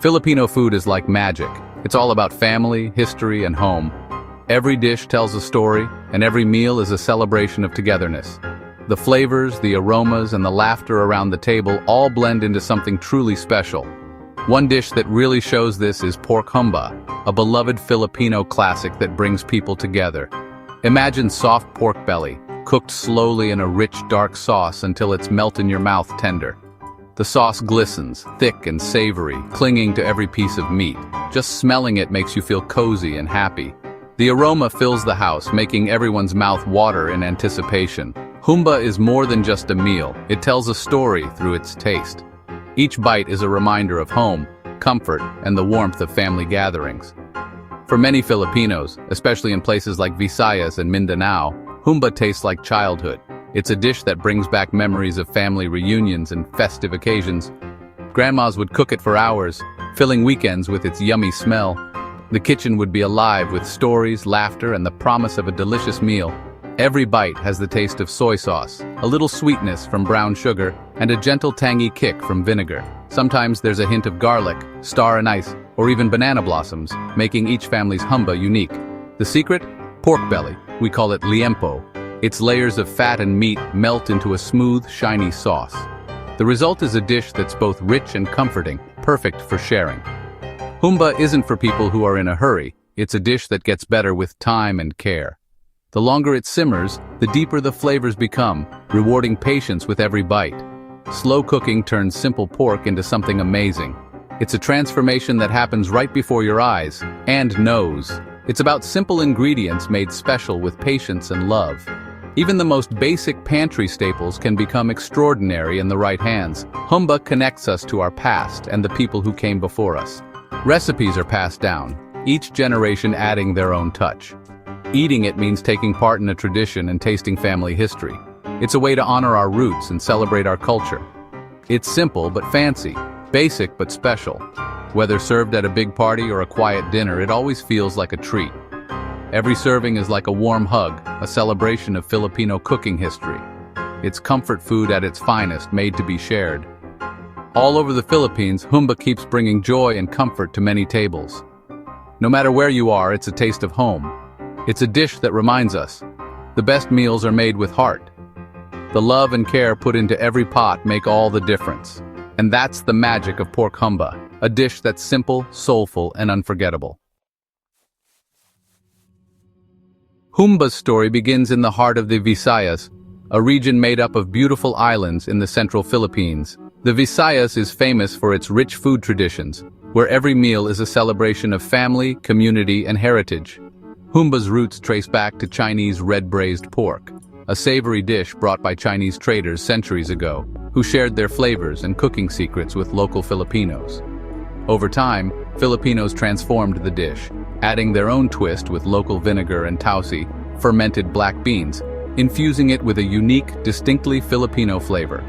Filipino food is like magic. It's all about family, history, and home. Every dish tells a story, and every meal is a celebration of togetherness. The flavors, the aromas, and the laughter around the table all blend into something truly special. One dish that really shows this is pork humba, a beloved Filipino classic that brings people together. Imagine soft pork belly, cooked slowly in a rich, dark sauce until it's melt in your mouth tender. The sauce glistens, thick and savory, clinging to every piece of meat. Just smelling it makes you feel cozy and happy. The aroma fills the house, making everyone's mouth water in anticipation. Humba is more than just a meal. It tells a story through its taste. Each bite is a reminder of home, comfort, and the warmth of family gatherings. For many Filipinos, especially in places like Visayas and Mindanao, humba tastes like childhood. It's a dish that brings back memories of family reunions and festive occasions. Grandmas would cook it for hours, filling weekends with its yummy smell. The kitchen would be alive with stories, laughter, and the promise of a delicious meal. Every bite has the taste of soy sauce, a little sweetness from brown sugar, and a gentle tangy kick from vinegar. Sometimes there's a hint of garlic, star anise, or even banana blossoms, making each family's humba unique. The secret? Pork belly. We call it liempo. Its layers of fat and meat melt into a smooth, shiny sauce. The result is a dish that's both rich and comforting, perfect for sharing. Humba isn't for people who are in a hurry. It's a dish that gets better with time and care. The longer it simmers, the deeper the flavors become, rewarding patience with every bite. Slow cooking turns simple pork into something amazing. It's a transformation that happens right before your eyes and nose. It's about simple ingredients made special with patience and love. Even the most basic pantry staples can become extraordinary in the right hands. Humba connects us to our past and the people who came before us. Recipes are passed down, each generation adding their own touch. Eating it means taking part in a tradition and tasting family history. It's a way to honor our roots and celebrate our culture. It's simple but fancy, basic but special. Whether served at a big party or a quiet dinner, it always feels like a treat. Every serving is like a warm hug, a celebration of Filipino cooking history. It's comfort food at its finest, made to be shared. All over the Philippines, humba keeps bringing joy and comfort to many tables. No matter where you are, it's a taste of home. It's a dish that reminds us, the best meals are made with heart. The love and care put into every pot make all the difference. And that's the magic of pork humba, a dish that's simple, soulful, and unforgettable. Humba's story begins in the heart of the Visayas, a region made up of beautiful islands in the central Philippines. The Visayas is famous for its rich food traditions, where every meal is a celebration of family, community, and heritage. Humba's roots trace back to Chinese red-braised pork, a savory dish brought by Chinese traders centuries ago, who shared their flavors and cooking secrets with local Filipinos. Over time, Filipinos transformed the dish, adding their own twist with local vinegar and tausi, fermented black beans, infusing it with a unique, distinctly Filipino flavor.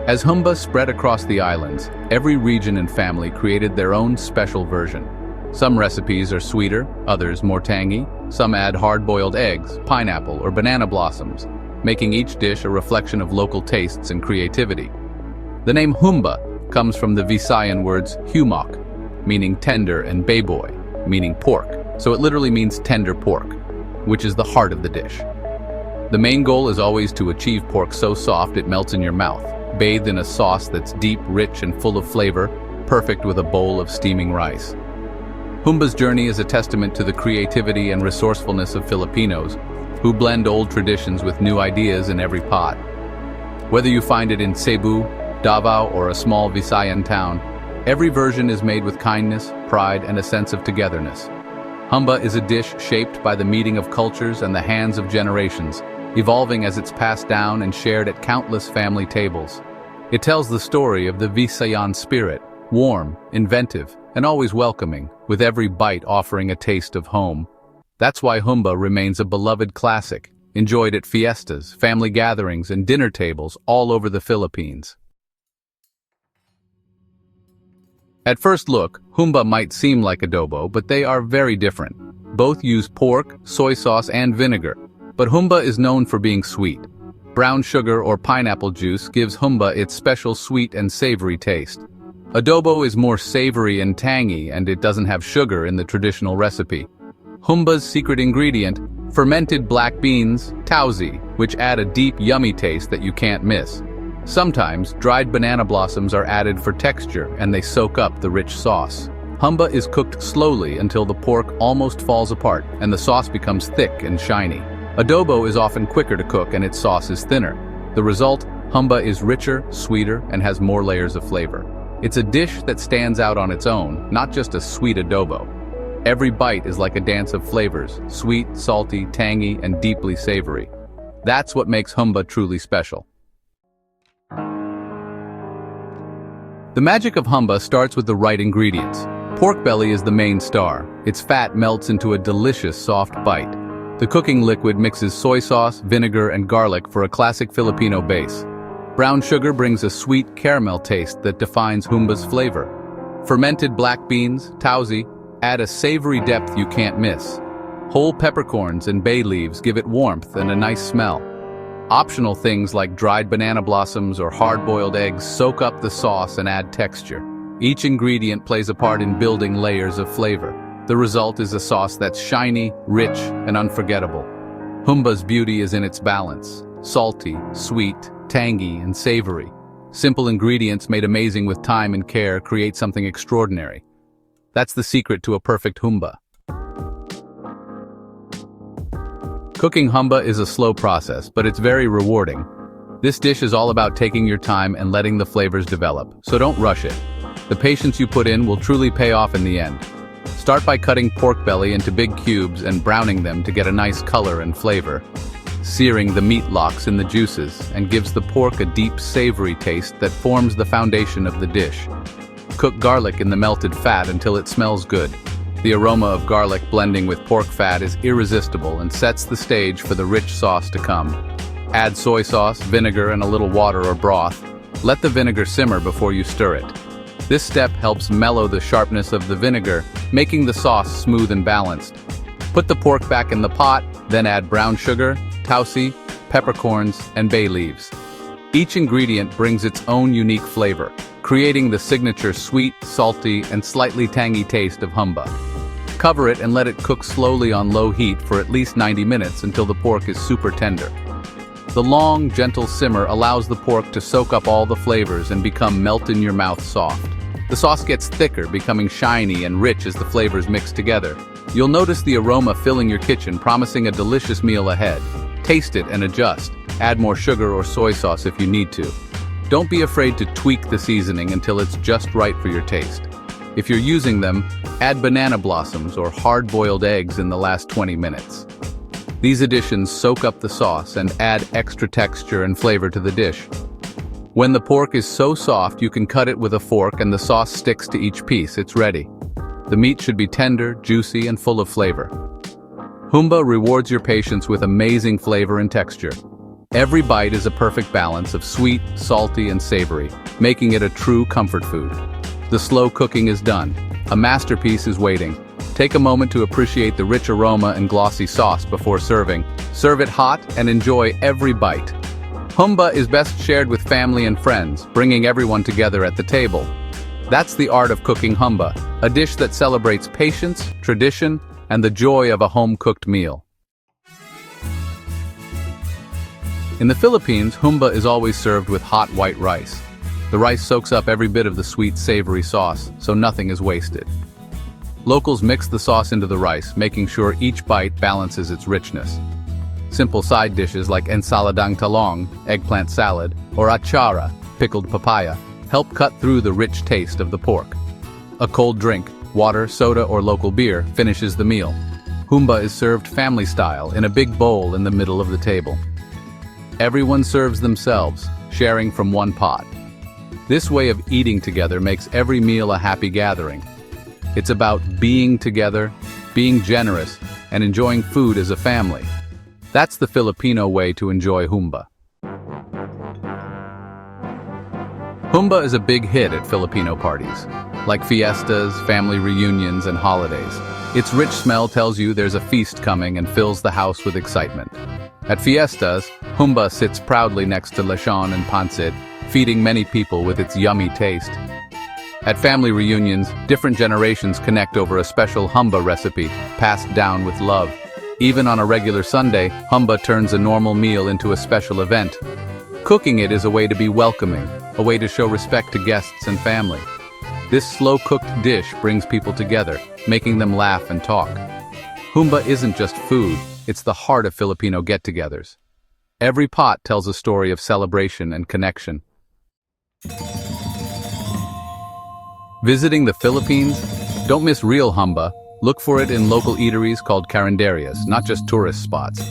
As humba spread across the islands, every region and family created their own special version. Some recipes are sweeter, others more tangy. Some add hard-boiled eggs, pineapple, or banana blossoms, making each dish a reflection of local tastes and creativity. The name humba comes from the Visayan words humok, meaning tender, and baboy, meaning pork, so it literally means tender pork, which is the heart of the dish. The main goal is always to achieve pork so soft it melts in your mouth, bathed in a sauce that's deep, rich, and full of flavor, perfect with a bowl of steaming rice. Humba's journey is a testament to the creativity and resourcefulness of Filipinos, who blend old traditions with new ideas in every pot. Whether you find it in Cebu, Davao, or a small Visayan town, every version is made with kindness, pride, and a sense of togetherness. Humba is a dish shaped by the meeting of cultures and the hands of generations, evolving as it's passed down and shared at countless family tables. It tells the story of the Visayan spirit, warm, inventive, and always welcoming, with every bite offering a taste of home. That's why humba remains a beloved classic, enjoyed at fiestas, family gatherings, and dinner tables all over the Philippines. At first look, humba might seem like adobo, but they are very different. Both use pork, soy sauce, and vinegar, but humba is known for being sweet. Brown sugar or pineapple juice gives humba its special sweet and savory taste. Adobo is more savory and tangy, and it doesn't have sugar in the traditional recipe. Humba's secret ingredient, fermented black beans, tausi, which add a deep, yummy taste that you can't miss. Sometimes, dried banana blossoms are added for texture, and they soak up the rich sauce. Humba is cooked slowly until the pork almost falls apart, and the sauce becomes thick and shiny. Adobo is often quicker to cook, and its sauce is thinner. The result, humba is richer, sweeter, and has more layers of flavor. It's a dish that stands out on its own, not just a sweet adobo. Every bite is like a dance of flavors, sweet, salty, tangy, and deeply savory. That's what makes humba truly special. The magic of humba starts with the right ingredients. Pork belly is the main star. Its fat melts into a delicious, soft bite. The cooking liquid mixes soy sauce, vinegar, and garlic for a classic Filipino base. Brown sugar brings a sweet caramel taste that defines humba's flavor. Fermented black beans, tausi, add a savory depth you can't miss. Whole peppercorns and bay leaves give it warmth and a nice smell. Optional things like dried banana blossoms or hard-boiled eggs soak up the sauce and add texture. Each ingredient plays a part in building layers of flavor. The result is a sauce that's shiny, rich, and unforgettable. Humba's beauty is in its balance: salty, sweet, tangy, and savory. Simple ingredients made amazing with time and care create something extraordinary. That's the secret to a perfect humba. Cooking humba is a slow process, but it's very rewarding. This dish is all about taking your time and letting the flavors develop, so don't rush it. The patience you put in will truly pay off in the end. Start by cutting pork belly into big cubes and browning them to get a nice color and flavor. Searing the meat locks in the juices and gives the pork a deep, savory taste that forms the foundation of the dish. Cook garlic in the melted fat until it smells good. The aroma of garlic blending with pork fat is irresistible and sets the stage for the rich sauce to come. Add soy sauce, vinegar, and a little water or broth. Let the vinegar simmer before you stir it. This step helps mellow the sharpness of the vinegar, making the sauce smooth and balanced. Put the pork back in the pot, then add brown sugar, tausi, peppercorns, and bay leaves. Each ingredient brings its own unique flavor, creating the signature sweet, salty, and slightly tangy taste of humba. Cover it and let it cook slowly on low heat for at least 90 minutes until the pork is super tender. The long, gentle simmer allows the pork to soak up all the flavors and become melt-in-your-mouth soft. The sauce gets thicker, becoming shiny and rich as the flavors mix together. You'll notice the aroma filling your kitchen, promising a delicious meal ahead. Taste it and adjust. Add more sugar or soy sauce if you need to. Don't be afraid to tweak the seasoning until it's just right for your taste. If you're using them, add banana blossoms or hard-boiled eggs in the last 20 minutes. These additions soak up the sauce and add extra texture and flavor to the dish. When the pork is so soft you can cut it with a fork and the sauce sticks to each piece, it's ready. The meat should be tender, juicy, and full of flavor. Humba rewards your patience with amazing flavor and texture. Every bite is a perfect balance of sweet, salty, and savory, making it a true comfort food. The slow cooking is done. A masterpiece is waiting. Take a moment to appreciate the rich aroma and glossy sauce before serving. Serve it hot and enjoy every bite. Humba is best shared with family and friends, bringing everyone together at the table. That's the art of cooking humba, a dish that celebrates patience, tradition, and the joy of a home-cooked meal. In the Philippines, humba is always served with hot white rice. The rice soaks up every bit of the sweet, savory sauce, so nothing is wasted. Locals mix the sauce into the rice, making sure each bite balances its richness. Simple side dishes like ensaladang talong, eggplant salad, or achara, pickled papaya, help cut through the rich taste of the pork. A cold drink, water, soda, or local beer, finishes the meal. Humba is served family style in a big bowl in the middle of the table. Everyone serves themselves, sharing from one pot. This way of eating together makes every meal a happy gathering. It's about being together, being generous, and enjoying food as a family. That's the Filipino way to enjoy humba. Humba is a big hit at Filipino parties, like fiestas, family reunions, and holidays. Its rich smell tells you there's a feast coming and fills the house with excitement. At fiestas, humba sits proudly next to lechon and pancit, feeding many people with its yummy taste. At family reunions, different generations connect over a special humba recipe, passed down with love. Even on a regular Sunday, humba turns a normal meal into a special event. Cooking it is a way to be welcoming, a way to show respect to guests and family. This slow-cooked dish brings people together, making them laugh and talk. Humba isn't just food, it's the heart of Filipino get-togethers. Every pot tells a story of celebration and connection. Visiting the Philippines? Don't miss real humba. Look for it in local eateries called carinderias, not just tourist spots.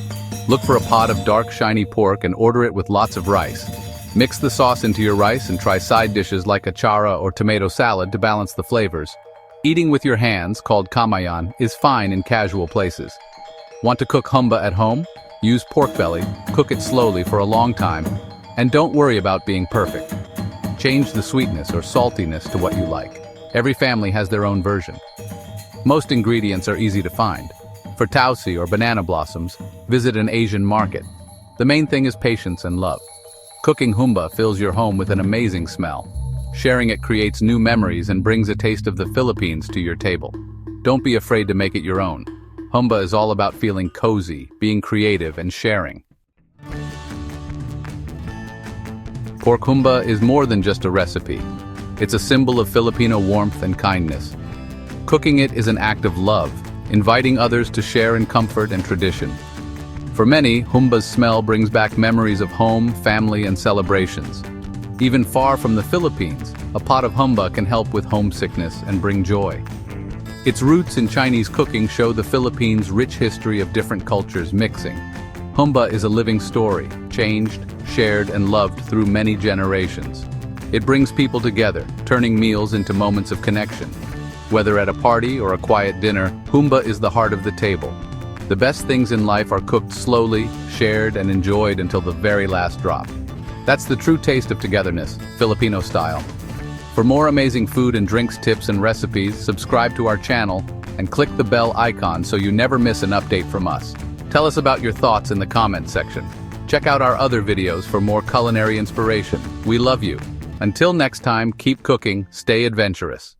Look for a pot of dark, shiny pork and order it with lots of rice. Mix the sauce into your rice and try side dishes like achara or tomato salad to balance the flavors. Eating with your hands, called kamayan, is fine in casual places. Want to cook humba at home? Use pork belly, cook it slowly for a long time, and don't worry about being perfect. Change the sweetness or saltiness to what you like. Every family has their own version. Most ingredients are easy to find. For tausi or banana blossoms, visit an Asian market. The main thing is patience and love. Cooking humba fills your home with an amazing smell. Sharing it creates new memories and brings a taste of the Philippines to your table. Don't be afraid to make it your own. Humba is all about feeling cozy, being creative, and sharing. Pork humba is more than just a recipe. It's a symbol of Filipino warmth and kindness. Cooking it is an act of love, inviting others to share in comfort and tradition. For many, humba's smell brings back memories of home, family, and celebrations. Even far from the Philippines, a pot of humba can help with homesickness and bring joy. Its roots in Chinese cooking show the Philippines' rich history of different cultures mixing. Humba is a living story, changed, shared, and loved through many generations. It brings people together, turning meals into moments of connection. Whether at a party or a quiet dinner, humba is the heart of the table. The best things in life are cooked slowly, shared, and enjoyed until the very last drop. That's the true taste of togetherness, Filipino style. For more amazing food and drinks tips and recipes, subscribe to our channel and click the bell icon so you never miss an update from us. Tell us about your thoughts in the comment section. Check out our other videos for more culinary inspiration. We love you. Until next time, keep cooking, stay adventurous.